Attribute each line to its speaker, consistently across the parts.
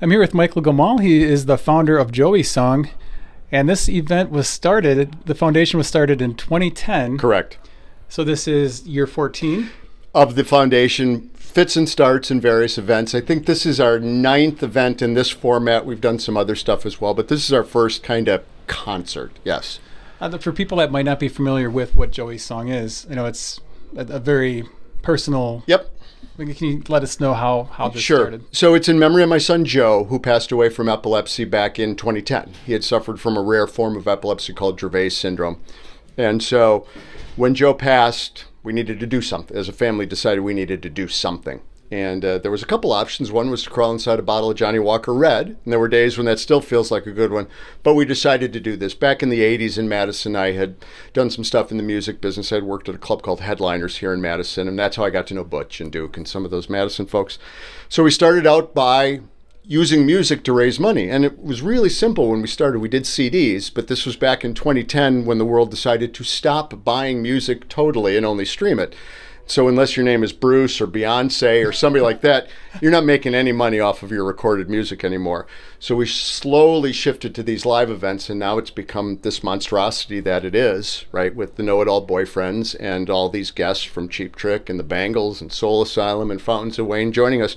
Speaker 1: I'm here with Michael Gomoll. He is the founder of Joey Song, and this event the foundation was started in 2010.
Speaker 2: Correct.
Speaker 1: So this is year 14?
Speaker 2: Of the foundation, fits and starts in various events. I think this is our 9th event in this format. We've done some other stuff as well, but this is our first kind of concert, yes.
Speaker 1: For people that might not be familiar with what Joey Song is, it's a very personal...
Speaker 2: Yep.
Speaker 1: Can you let us know how this started?
Speaker 2: So it's in memory of my son Joe, who passed away from epilepsy back in 2010. He had suffered from a rare form of epilepsy called Dravet syndrome. And so when Joe passed, we needed to do something. As a family, decided we needed to do something. And there was a couple options. One was to crawl inside a bottle of Johnnie Walker Red. And there were days when that still feels like a good one. But we decided to do this. Back in the 80s in Madison, I had done some stuff in the music business. I had worked at a club called Headliners here in Madison. And that's how I got to know Butch and Duke and some of those Madison folks. So we started out by using music to raise money. And it was really simple when we started. We did CDs. But this was back in 2010 when the world decided to stop buying music totally and only stream it. So unless your name is Bruce or Beyonce or somebody like that, you're not making any money off of your recorded music anymore. So we slowly shifted to these live events, and now it's become this monstrosity that it is, right, with the Know-It-All Boyfriends and all these guests from Cheap Trick and the Bangles and Soul Asylum and Fountains of Wayne joining us.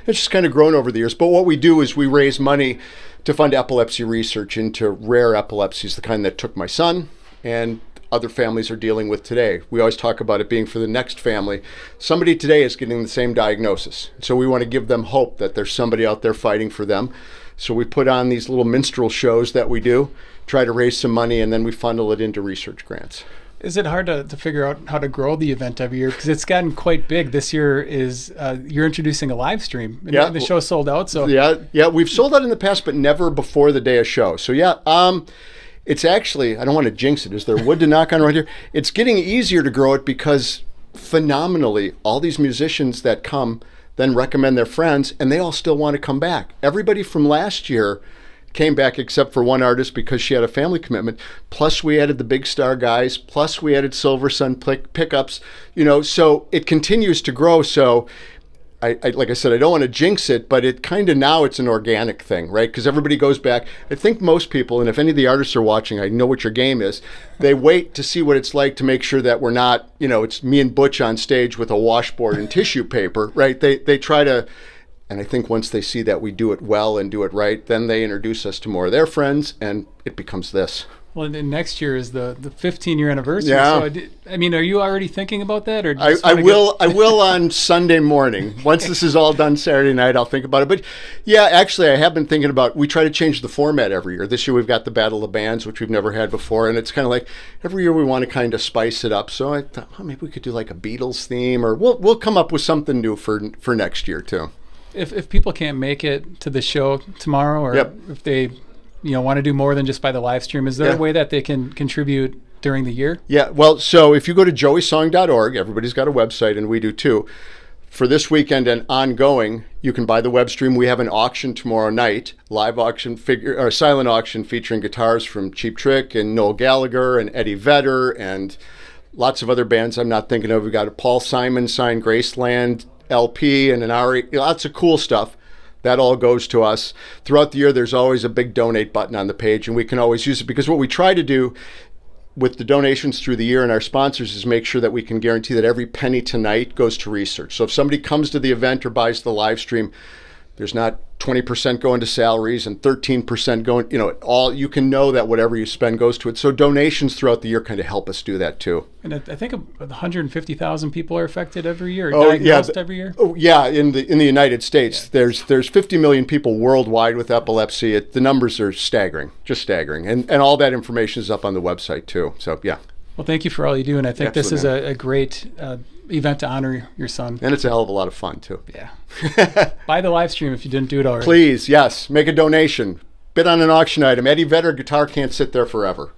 Speaker 2: It's just kind of grown over the years. But what we do is we raise money to fund epilepsy research into rare epilepsies, the kind that took my son and other families are dealing with today. We always talk about it being for the next family. Somebody today is getting the same diagnosis. So we want to give them hope that there's somebody out there fighting for them. So we put on these little minstrel shows that we do, try to raise some money, and then we funnel it into research grants.
Speaker 1: Is it hard to figure out how to grow the event every year? Because it's gotten quite big. This year is you're introducing a live stream. And the show sold out. So
Speaker 2: yeah, we've sold out in the past, but never before the day of show. So it's actually, I don't want to jinx it. Is there wood to knock on right here? It's getting easier to grow it because phenomenally, all these musicians that come then recommend their friends, and they all still want to come back. Everybody from last year came back except for one artist because she had a family commitment. Plus we added the big star guys. Plus we added Silver Sun pickups. So it continues to grow. So I like I said, I don't want to jinx it, but it kind of now it's an organic thing, right? Because everybody goes back. I think most people, and if any of the artists are watching, I know what your game is. They wait to see what it's like to make sure that we're not, it's me and Butch on stage with a washboard and tissue paper, right? They try to, and I think once they see that we do it well and do it right, then they introduce us to more of their friends, and it becomes this.
Speaker 1: Well, and next year is the 15-year anniversary.
Speaker 2: Yeah.
Speaker 1: So, are you already thinking about that? Or
Speaker 2: I will on Sunday morning. Once this is all done Saturday night, I'll think about it. But yeah, actually, I have been thinking about, we try to change the format every year. This year we've got the Battle of Bands, which we've never had before. And it's kind of like every year we want to kind of spice it up. So I thought, maybe we could do like a Beatles theme, or we'll come up with something new for next year too.
Speaker 1: If people can't make it to the show tomorrow, or if they want to do more than just buy the live stream, is there a way that they can contribute during the year? Yeah,
Speaker 2: well, so if you go to joeysong.org, everybody's got a website, and we do too. For this weekend and ongoing, you can buy the web stream. We have an auction tomorrow night, live auction or silent auction featuring guitars from Cheap Trick and Noel Gallagher and Eddie Vedder and lots of other bands I'm not thinking of. We got a Paul Simon signed Graceland LP and an Ari, lots of cool stuff. That all goes to us. Throughout the year, there's always a big donate button on the page, and we can always use it, because what we try to do with the donations through the year and our sponsors is make sure that we can guarantee that every penny tonight goes to research. So if somebody comes to the event or buys the live stream, there's not 20% going to salaries and 13% going, you can know that whatever you spend goes to it. So donations throughout the year kind of help us do that too.
Speaker 1: And I think 150,000 people are affected every year, diagnosed every year.
Speaker 2: Oh yeah, in the United States, there's 50 million people worldwide with epilepsy. The numbers are staggering, just staggering. And all that information is up on the website too. So yeah.
Speaker 1: Well, thank you for all you do, and I think this is a great event to honor your son.
Speaker 2: And it's a hell of a lot of fun too.
Speaker 1: Yeah. Buy the live stream if you didn't do it already.
Speaker 2: Please, yes. Make a donation. Bid on an auction item. Eddie Vedder guitar can't sit there forever.